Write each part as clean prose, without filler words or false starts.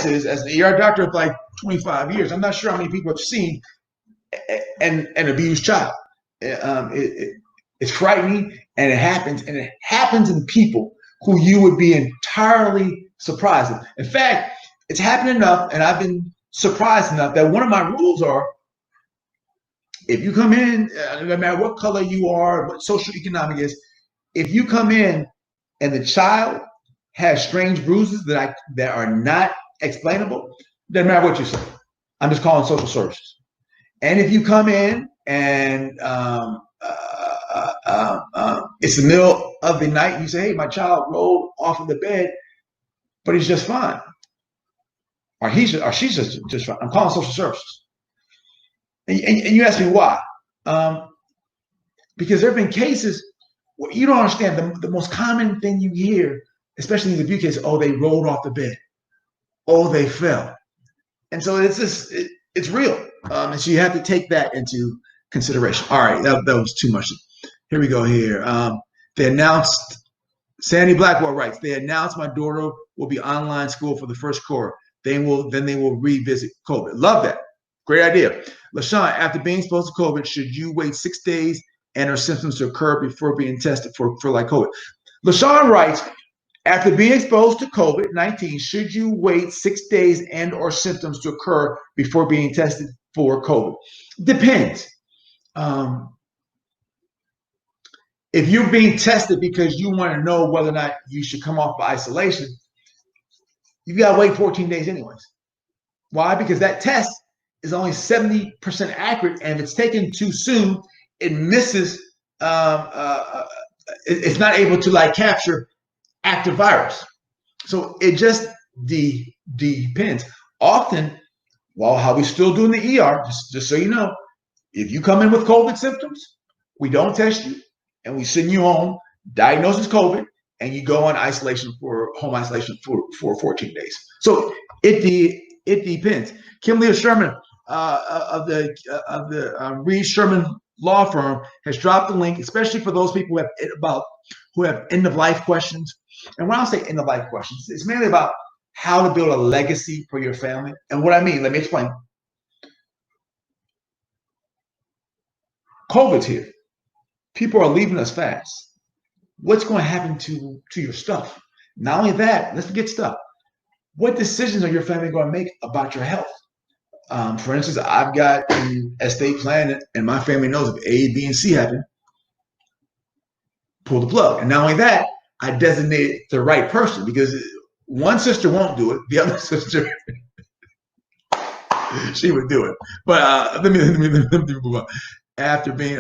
experience is, as an ER doctor of like 25 years, I'm not sure how many people have seen an abused child. It's frightening, and it happens in people who you would be entirely surprised at. In fact, it's happened enough, and I've been surprised enough that one of my rules are, if you come in, no matter what color you are, what socioeconomic is, if you come in and the child has strange bruises that are not explainable, doesn't matter what you say. I'm just calling social services. And if you come in and it's the middle of the night, and you say, "Hey, my child rolled off of the bed, but he's just fine," or she's just fine, I'm calling social services. And you ask me why? Because there have been cases where you don't understand. The most common thing you hear, especially in the abuse cases, oh, they rolled off the bed, oh, they fell, and so it's real, and so you have to take that into consideration. All right, that was too much. Here we go. Here, they announced. Sandy Blackwell writes, they announced my daughter will be online school for the first quarter. Then they will revisit COVID. Love that. Great idea. LaShawn, after being exposed to COVID, should you wait 6 days and her symptoms to occur before being tested for like COVID? LaShawn writes, after being exposed to COVID-19, should you wait 6 days and or symptoms to occur before being tested for COVID? Depends. If you're being tested because you want to know whether or not you should come off of isolation, you got to wait 14 days anyways. Why? Because that test is only 70% accurate, and if it's taken too soon, it misses. It's not able to like capture active virus. So it just depends. Often, while how we still do in the ER, just so you know, if you come in with COVID symptoms, we don't test you, and we send you home, diagnosed as COVID, and you go on home isolation for 14 days. So it depends. Kimberly Sherman of the Reed Sherman law firm has dropped the link, especially for those people who have end of life questions. And when I say end of life questions, it's mainly about how to build a legacy for your family. And what I mean, let me explain. COVID's here. People are leaving us fast. What's going to happen to your stuff? Not only that, let's forget stuff. What decisions are your family going to make about your health? For instance, I've got an estate plan, and my family knows if A, B, and C happen, pull the plug. And not only that, I designated the right person, because one sister won't do it, the other sister she would do it. But let me move on. After being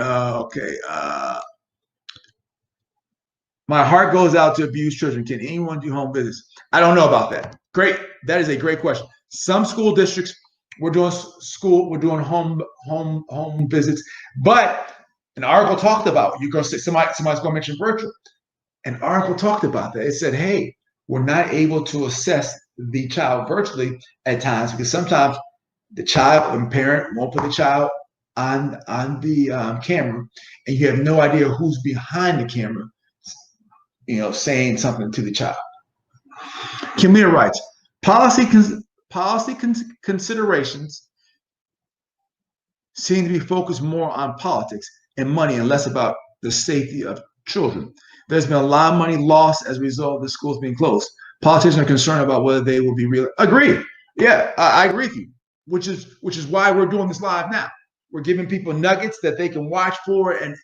my heart goes out to abused children. Can anyone do home visits? I don't know about that. Great. That is a great question. Some school districts, we're doing home visits, but an article talked about, you're going to say somebody's going to mention virtual. An article talked about that. It said, hey, we're not able to assess the child virtually at times, because sometimes the child and parent won't put the child on the camera, and you have no idea who's behind the camera, saying something to the child. Camille writes, policy considerations seem to be focused more on politics and money and less about the safety of children. There's been a lot of money lost as a result of the schools being closed. Politicians are concerned about whether they will be real. Agreed. Yeah, I agree with you, which is why we're doing this live now. We're giving people nuggets that they can watch for and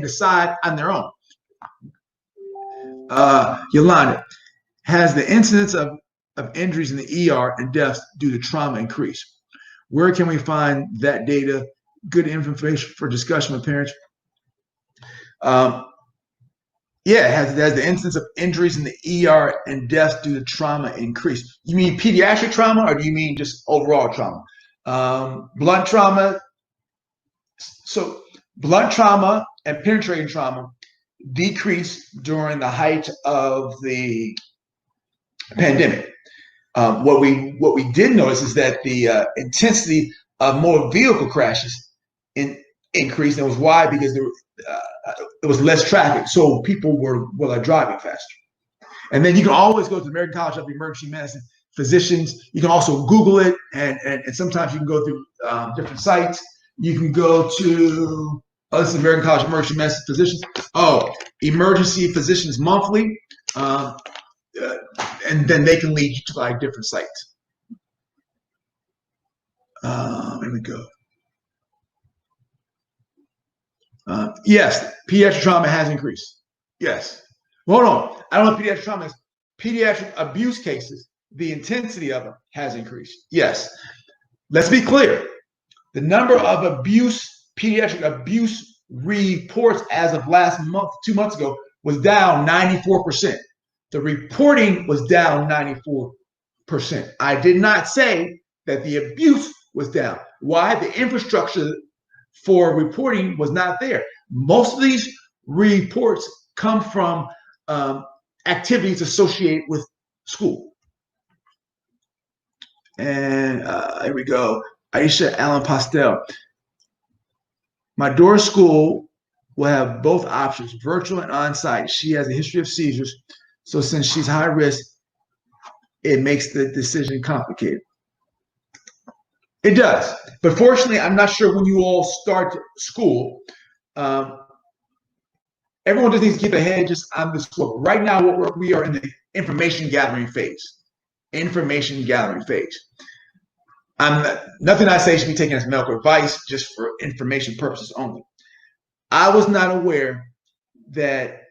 decide on their own. Yolanda, has the incidence of injuries in the ER and deaths due to trauma increased? Where can we find that data? Good information for discussion with parents. Has the incidence of injuries in the ER and deaths due to trauma increased? You mean pediatric trauma, or do you mean just overall trauma? Blunt trauma. So blunt trauma and penetrating trauma decreased during the height of the pandemic. What we did notice is that the intensity of motor vehicle crashes increased. And it was why? Because there was less traffic, so people were driving faster. And then you can always go to the American College of Emergency Medicine physicians. You can also Google it, and sometimes you can go through different sites. You can go to this is American College of Emergency Medicine Physicians. Oh, Emergency Physicians Monthly, and then they can lead you to like different sites. Here we go. Yes, pediatric trauma has increased. Yes. Hold on. I don't know if pediatric trauma is pediatric abuse cases. The intensity of them has increased. Yes. Let's be clear. The number of pediatric abuse reports as of last month, 2 months ago, was down 94%. The reporting was down 94%. I did not say that the abuse was down. Why? The infrastructure for reporting was not there. Most of these reports come from activities associated with school. And here we go. Aisha Allen Postel. My daughter's school will have both options, virtual and on-site. She has a history of seizures. So since she's high risk, it makes the decision complicated. It does. But fortunately, I'm not sure when you all start school. Everyone just needs to keep their head just on the school. Right now, we are in the information gathering phase. Information gathering phase. Nothing I say should be taken as medical advice, just for information purposes only. I was not aware that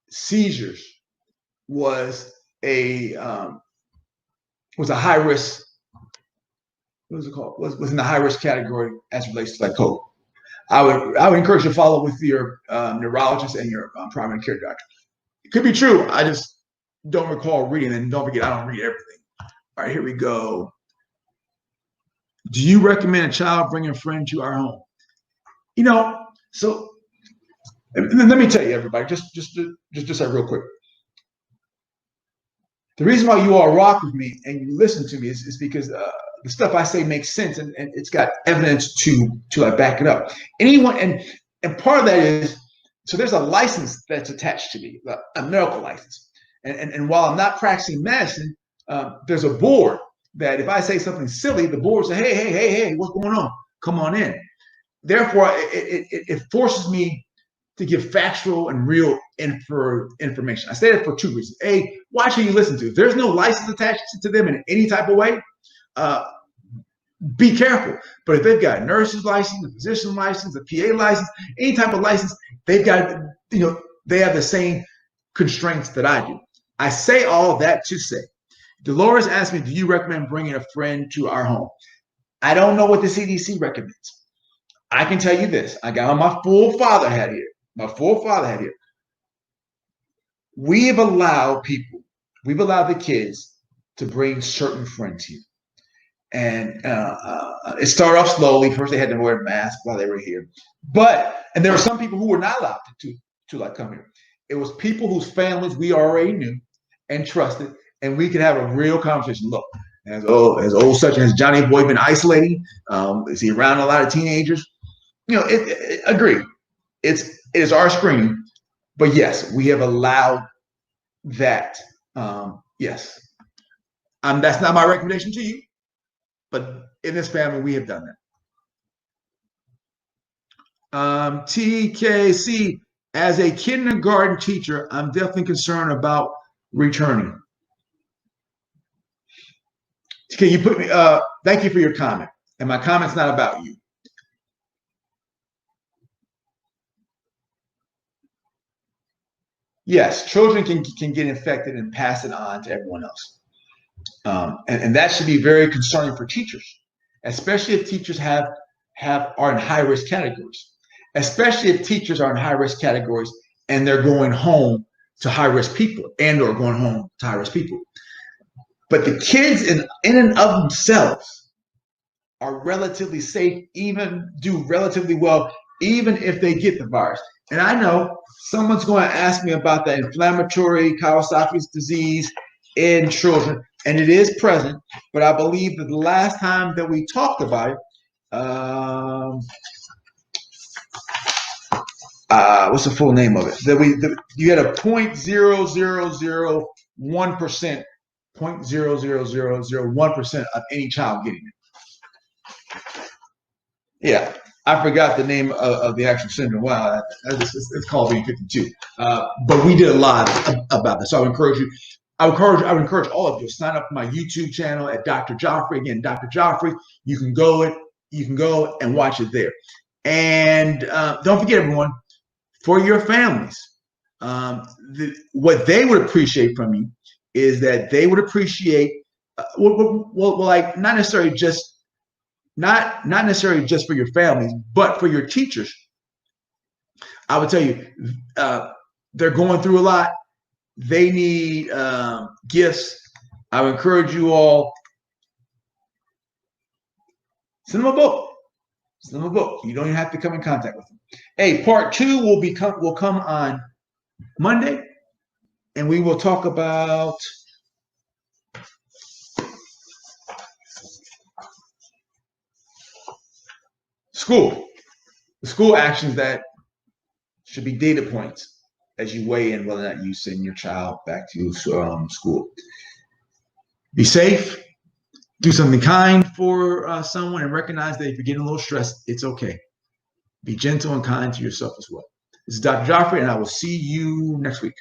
seizures was a high risk. What was it called? Was in the high risk category as it relates to like COVID. I would encourage you to follow with your neurologist and your primary care doctor. It could be true. I just don't recall reading, and don't forget, I don't read everything. All right, here we go. Do you recommend a child bring a friend to our home? So let me tell you, everybody, just real quick. The reason why you all rock with me and you listen to me is because the stuff I say makes sense, and it's got evidence to back it up. Anyone, and part of that is, so there's a license that's attached to me, a medical license. And while I'm not practicing medicine, there's a board that if I say something silly, the board say, hey, what's going on? Come on in. Therefore, it forces me to give factual and real information. I say that for two reasons. A, why should you listen to it? If there's no license attached to them in any type of way, be careful. But if they've got a nurse's license, a physician license, a PA license, any type of license, they've got, they have the same constraints that I do. I say all that to say, Dolores asked me, do you recommend bringing a friend to our home? I don't know what the CDC recommends. I can tell you this. I got on my full father hat here. We've allowed the kids to bring certain friends here. And it started off slowly. First, they had to wear a mask while they were here. And there were some people who were not allowed to like come here. It was people whose families we already knew and trusted, and we could have a real conversation. Look, as old such as Johnny Boy been isolating? Is he around a lot of teenagers? Agree. It is our screen, but yes, we have allowed that. Yes, that's not my recommendation to you, but in this family, we have done that. TKC, as a kindergarten teacher, I'm definitely concerned about returning. Can you put me? Thank you for your comment, and my comment's not about you. Yes, children can get infected and pass it on to everyone else. And that should be very concerning for teachers, especially if teachers are in high risk categories, and they're going home to high risk people or going home to high risk people. But the kids in and of themselves are relatively safe, even do relatively well, even if they get the virus. And I know someone's going to ask me about the inflammatory Kawasaki's disease in children, and it is present. But I believe that the last time that we talked about it, what's the full name of it? You had a 0.0001% 0.00001% of any child getting it. Yeah, I forgot the name of the actual syndrome. Wow, it's called being 52. But we did a lot about this. So I would encourage you. I would encourage all of you to sign up for my YouTube channel at Dr. Geoffrey. Again, Dr. Geoffrey. You can go and watch it there. And don't forget, everyone, for your families, what they would appreciate from you is that they would appreciate, like not necessarily just for your families, but for your teachers. I would tell you, they're going through a lot. They need gifts. I would encourage you all, send them a book. Send them a book. You don't even have to come in contact with them. Hey, part 2 will come on Monday, and we will talk about the school actions that should be data points as you weigh in whether or not you send your child back to school. Be safe. Do something kind for someone, and recognize that if you're getting a little stressed, it's okay. Be gentle and kind to yourself as well. This is Dr. Geoffrey, and I will see you next week.